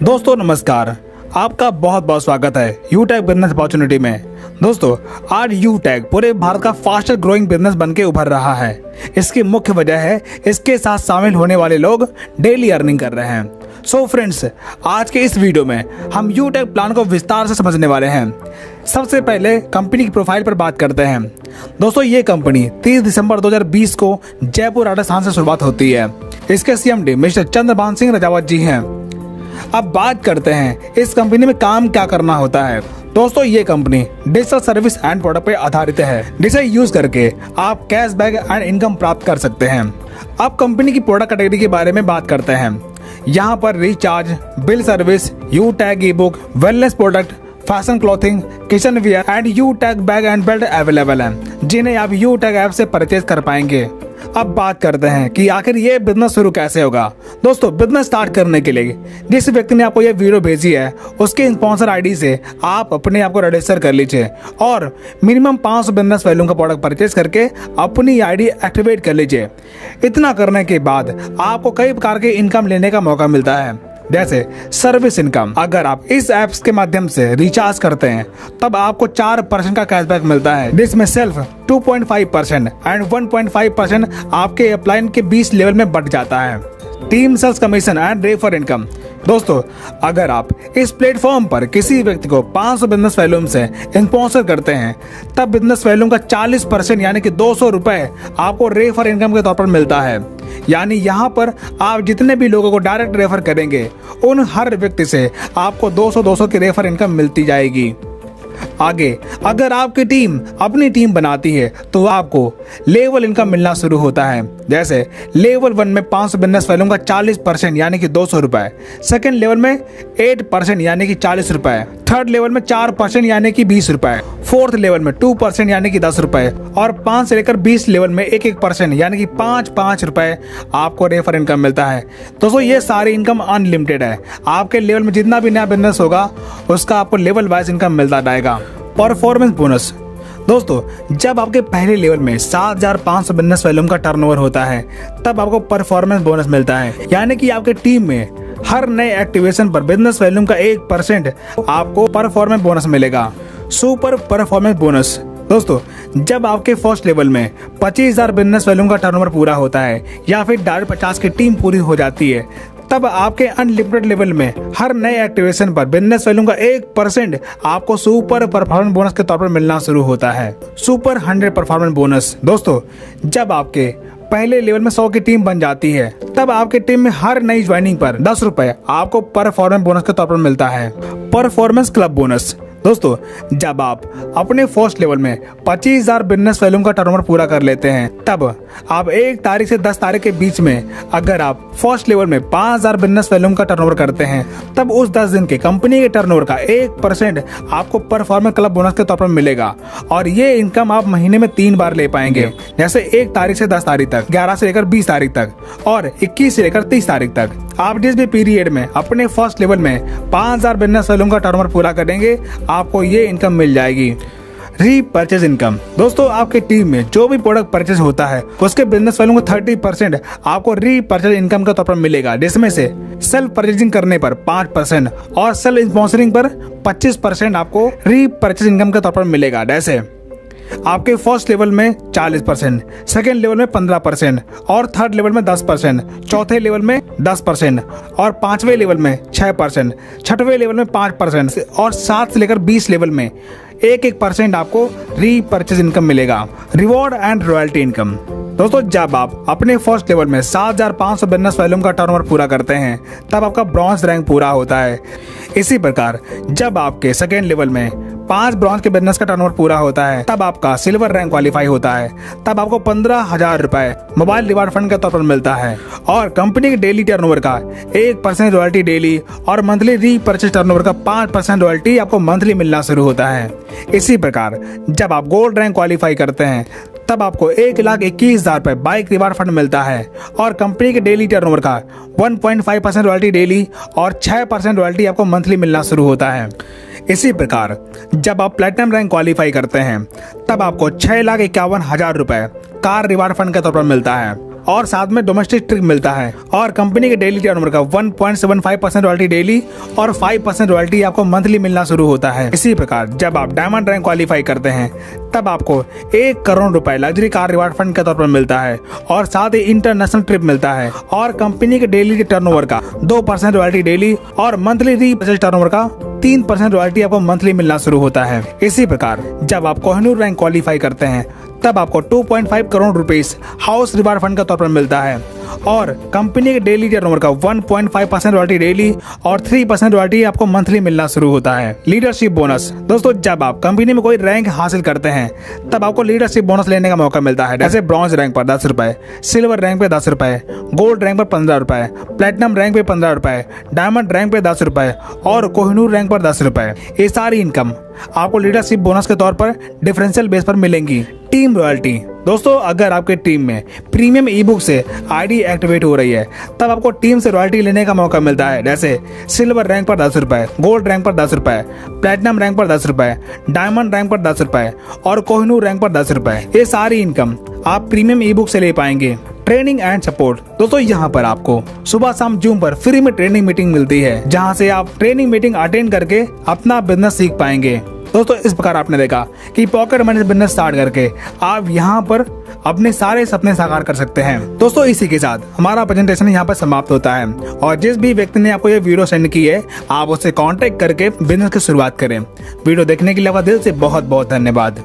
दोस्तों नमस्कार, आपका बहुत बहुत स्वागत है यूटैग बिजनेस अपॉर्चुनिटी में। दोस्तों आज यूटैग पूरे भारत का फास्टर ग्रोइंग बिजनेस बनके उभर रहा है। इसकी मुख्य वजह है इसके साथ शामिल होने वाले लोग डेली अर्निंग कर रहे हैं। सो फ्रेंड्स, आज के इस वीडियो में हम यूटैग प्लान को विस्तार से समझने वाले हैं। सबसे पहले कंपनी की प्रोफाइल पर बात करते हैं। दोस्तों ये कंपनी 30 दिसंबर 2020 को जयपुर राजस्थान से शुरुआत होती है। इसके CMD मिस्टर चंद्रभान सिंह रजावत जी हैं। अब बात करते हैं इस कंपनी में काम क्या करना होता है। दोस्तों ये company digital service and product पे आधारित है, जिसे यूज करके आप कैशबैक एंड इनकम प्राप्त कर सकते हैं। अब कंपनी की प्रोडक्ट कैटेगरी के बारे में बात करते हैं। यहाँ पर रिचार्ज, बिल सर्विस, यूटैग e book, wellness product, fashion clothing, kitchen wear and यूटैग बैग एंड बेल्ट अवेलेबल हैं, जिन्हें आप यूटैग ऐप से परचेज कर पाएंगे। अब बात करते हैं कि आखिर ये बिजनेस शुरू कैसे होगा। दोस्तों बिजनेस स्टार्ट करने के लिए जिस व्यक्ति ने आपको ये वीडियो भेजी है उसके स्पॉन्सर आईडी से आप अपने आप को रजिस्टर कर लीजिए और मिनिमम 500 बिजनेस वैल्यू का प्रोडक्ट परचेज करके अपनी आईडी एक्टिवेट कर लीजिए। इतना करने के बाद आपको कई प्रकार के इनकम लेने का मौका मिलता है, जैसे सर्विस इनकम। अगर आप इस ऐप्स के माध्यम से रिचार्ज करते हैं तब आपको 4% का कैशबैक मिलता है, जिसमें सेल्फ 2.5% एंड 1.5% आपके अपलाइन के 20 लेवल में बढ़ जाता है। Team sales commission and refer income. दोस्तों अगर आप इस प्लेटफॉर्म पर किसी व्यक्ति को 500 बिजनेस वैल्यूम से स्पॉन्सर करते हैं तब बिजनेस वैल्यूम का 40% यानी कि 200 रुपए आपको रेफर इनकम के तौर पर मिलता है। यानी यहाँ पर आप जितने भी लोगों को डायरेक्ट रेफर करेंगे उन हर व्यक्ति से आपको 200 की रेफर इनकम मिलती जाएगी। आगे अगर आपकी टीम अपनी टीम बनाती है तो आपको लेवल इनकम मिलना शुरू होता है। जैसे लेवल 1 में 500 बिजनेस वैल्यूम का 40% यानी कि 200 रुपए, सेकेंड लेवल में 8% यानी कि 40 रुपए, थर्ड लेवल में 4% यानी कि 20 रुपए, फोर्थ लेवल में 2% यानी कि 10 रुपए और 5 से लेकर 20 लेवल में 1% यानी कि 5 रुपए आपको रेफर इनकम मिलता है। दोस्तों ये सारी इनकम अनलिमिटेड है। आपके लेवल में जितना भी नया बिजनेस होगा उसका आपको लेवल वाइज इनकम मिलता जाएगा। Performance bonus. दोस्तों जब आपके पहले लेवल में 7,500 बिजनेस वैल्यूम का टर्नओवर होता है तब आपको परफॉर्मेंस बोनस मिलता है, यानी कि आपके टीम में हर नए एक्टिवेशन पर बिजनेस वैल्यूम का 1% आपको परफॉर्मेंस बोनस मिलेगा। Super performance bonus. दोस्तों जब आपके फर्स्ट लेवल में 25,000 बिजनेस वैल्यूम का टर्नओवर पूरा होता है या फिर 50 की टीम पूरी हो जाती है तब आपके अनलिमिटेड लेवल में हर नए एक्टिवेशन पर बिजनेस वैल्यूम का 1% आपको सुपर परफॉर्मेंस बोनस के तौर पर मिलना शुरू होता है। Super 100 performance bonus. दोस्तों जब आपके पहले लेवल में 100 की टीम बन जाती है तब आपके टीम में हर नई ज्वाइनिंग पर 10 रुपए आपको परफॉर्मेंस बोनस के तौर पर मिलता है। Performance club bonus. दोस्तों जब आप अपने फर्स्ट लेवल में 25,000 बिजनेस वैल्यूम का टर्नओवर पूरा कर लेते हैं तब आप 1 तारीख से 10 तारीख के बीच में अगर आप फर्स्ट लेवल में 5,000 बिजनेस वैल्यूम का टर्नओवर करते हैं तब उस 10 दिन के कंपनी के टर्नओवर का 1% आपको परफॉर्मेंस क्लब बोनस के तौर पर मिलेगा और ये इनकम आप महीने में 3 बार ले पाएंगे। जैसे 1 तारीख से 10 तारीख तक, 11 से लेकर 20 तारीख तक और 21 से लेकर 30 तारीख तक। आप जिस भी पीरियड में अपने फर्स्ट लेवल में 5,000 बिजनेस वैल्यूम का टर्नओवर पूरा करेंगे आपको ये इनकम मिल जाएगी। Repurchase income. दोस्तों आपके टीम में जो भी प्रोडक्ट परचेज होता है उसके बिजनेस वैल्यू का 30% आपको रीपरचेज इनकम के तौर पर मिलेगा, जिसमें से सेल्फ परचेजिंग करने पर 5% और सेल्फ स्पॉन्सरिंग पर 25% आपको रीपरचेज इनकम के तौर पर मिलेगा। जैसे आपके फर्स्ट लेवल में 40%, सेकेंड लेवल में 15% और थर्ड लेवल में 10%, चौथे लेवल में 10% और 5वें लेवल में 6%, छठवें लेवल में 5% और 7 से लेकर 20 लेवल में 1% आपको रीपरचेज इनकम मिलेगा। Reward and royalty income. दोस्तों जब आप अपने फर्स्ट लेवल में 7,500 बिजनेस वैल्यूम का टर्नओवर पूरा करते हैं तब आपका ब्रॉन्ज रैंक पूरा होता है। इसी प्रकार जब आपके सेकेंड लेवल में 5 ब्रॉन्ज के बिजनेस का टर्नओवर पूरा होता है तब आपका सिल्वर रैंक क्वालिफाई होता है। तब आपको 15,000 रुपए मोबाइल रिवार्ड फंड के तौर पर मिलता है और कंपनी के डेली टर्नओवर का 1% रॉयल्टी डेली और मंथली रीपरचेज टर्नओवर का 5% रॉयल्टी आपको मंथली मिलना शुरू होता है। इसी प्रकार जब आप गोल्ड रैंक क्वालिफाई करते हैं तब आपको 1,21,000 रुपए बाइक रिवार्ड फंड मिलता है और कंपनी के डेली टर्नओवर का 1.5% रॉयल्टी डेली और 6% रॉयल्टी आपको मंथली मिलना शुरू होता है। इसी प्रकार जब आप प्लेटिनम रैंक क्वालिफाई करते हैं तब आपको 6,51,000 रुपए कार रिवार्ड फंड के तौर पर मिलता है और साथ में डोमेस्टिक ट्रिप मिलता है। और कंपनी के डेली टर्नओवर का 1.75% रॉयल्टी डेली और 5% रॉयल्टी आपको मंथली मिलना शुरू होता है। इसी प्रकार जब आप डायमंड रैंक क्वालिफाई करते हैं तब आपको 1 करोड़ रुपए लग्जरी कार रिवार्ड फंड के तौर पर मिलता है और साथ ही इंटरनेशनल ट्रिप मिलता है। और कंपनी के डेली टर्नओवर का 2% रॉयल्टी डेली और मंथली टर्नओवर का 3% रॉयल्टी आपको मंथली मिलना शुरू होता है। इसी प्रकार जब आप कोहिनूर रैंक क्वालिफाई करते हैं तब आपको 2.5 crore rupees house reward fund के तौर पर मिलता है और कंपनी के डेली टर्नओवर का 1.5% रॉयल्टी डेली और 3% रॉयल्टी आपको मंथली मिलना शुरू होता है। लीडरशिप बोनस दोस्तों, जब आप कंपनी में कोई रैंक हासिल करते हैं तब आपको लीडरशिप बोनस लेने का मौका मिलता है। जैसे ब्रॉन्ज रैंक पर 10 रुपए, सिल्वर रैंक पे 10 रुपए, गोल्ड रैंक पर 15 रुपए, प्लेटिनम रैंक पे 15 रुपए, डायमंड रैंक पे 10 रुपए और कोहिनूर रैंक पर 10 रुपए। ये सारी इनकम आपको लीडरशिप बोनस के तौर पर डिफरेंशियल बेस पर मिलेंगी। टीम रॉयल्टी दोस्तों, अगर आपके टीम में प्रीमियम ई बुक से आईडी एक्टिवेट हो रही है तब आपको टीम से रॉयल्टी लेने का मौका मिलता है। जैसे सिल्वर रैंक पर 10 रुपए, गोल्ड रैंक पर 10 रुपए, प्लेटिनम रैंक पर 10 रुपए, डायमंड रैंक पर 10 रुपए और कोहिनूर रैंक पर 10 रुपए। ये सारी इनकम आप प्रीमियम ई बुक से ले पाएंगे। ट्रेनिंग एंड सपोर्ट दोस्तों, यहाँ पर आपको सुबह शाम जूम पर फ्री में ट्रेनिंग मीटिंग मिलती है जहाँ से आप ट्रेनिंग मीटिंग अटेंड करके अपना बिजनेस सीख पाएंगे। दोस्तों इस प्रकार आपने देखा कि पॉकेट मनी से बिजनेस स्टार्ट करके आप यहाँ पर अपने सारे सपने साकार कर सकते हैं। दोस्तों इसी के साथ हमारा प्रेजेंटेशन यहाँ पर समाप्त होता है और जिस भी व्यक्ति ने आपको ये वीडियो सेंड की है आप उससे कांटेक्ट करके बिजनेस की शुरुआत करें। वीडियो देखने के लिए आपका दिल से बहुत बहुत धन्यवाद।